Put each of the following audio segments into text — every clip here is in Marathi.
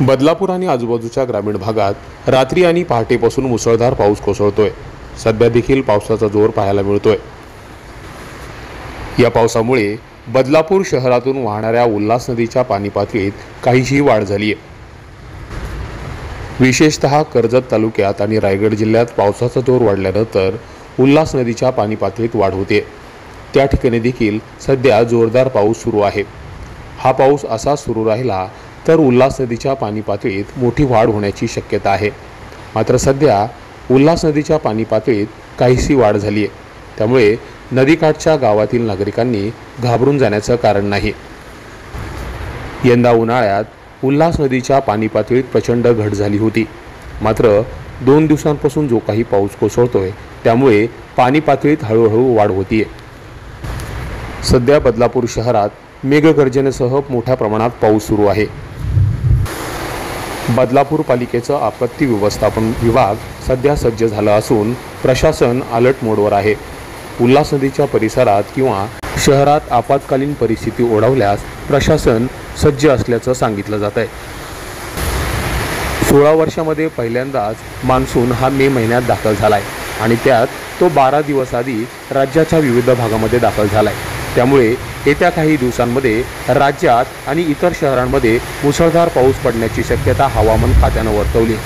बदलापूर आणि आजूबाजूच्या ग्रामीण भागात रात्री आणि पहाटेपासून मुसळधार पाऊस कोसळतोय। सध्या देखील पावसाचा जोर पाहायला मिळतोय। या पावसामुळे बदलापूर शहरातून वाहणाऱ्या उल्हास नदीच्या पाणी पातळीत काहीशी वाढ झाली आहे। विशेषतः कर्जत तालुक्यात आणि रायगड जिल्ह्यात पावसाचा जोर वाढल्यानंतर उल्हास नदीच्या पाणी पातळीत वाढ होते। त्या ठिकाणी देखील सध्या जोरदार पाऊस सुरू आहे। हा पाऊस असा सुरू राहिला तर उल्हास नदीच्या पाणी पातळीत मोठी वाढ होण्याची शक्यता आहे। मात्र सध्या उल्हास नदीच्या पाणी पातळीत काहीशी वाढ झाली आहे, त्यामुळे नदीकाठच्या गावातील नागरिकांनी घाबरून जाण्याचं कारण नाही। यंदा उन्हाळ्यात उल्हास नदीच्या पाणी पातळीत प्रचंड घट झाली होती, मात्र 2 दिवसांपासून जो काही पाऊस कोसळतोय त्यामुळे पाणी पातळीत हळूहळू वाढ होतीये। सध्या बदलापूर शहरात मेघगर्जनेसह मोठ्या प्रमाणात पाऊस सुरू आहे। बदलापूर पालिकेचा आपत्ती व्यवस्थापन विभाग सध्या सज्ज झाला असून प्रशासन अलर्ट मोडवर आहे। उल्हास नदीच्या परिसरात किंवा शहरात आपत्कालीन परिस्थिती ओढवल्यास प्रशासन सज्ज असल्याचं सांगितलं जात आहे। 16 वर्षामध्ये पहिल्यांदाच मान्सून हा मे महिन्यात दाखल झालाय आणि त्यात तो 12 दिवस आधी राज्याच्या विविध भागामध्ये दाखल झालाय। त्यामुळे येत्या काही दिवसांमध्ये राज्यात आणि इतर शहरांमध्ये मुसळधार पाऊस पडण्याची शक्यता हवामान खात्यानं वर्तवली।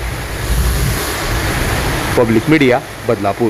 Public media, Badlapur.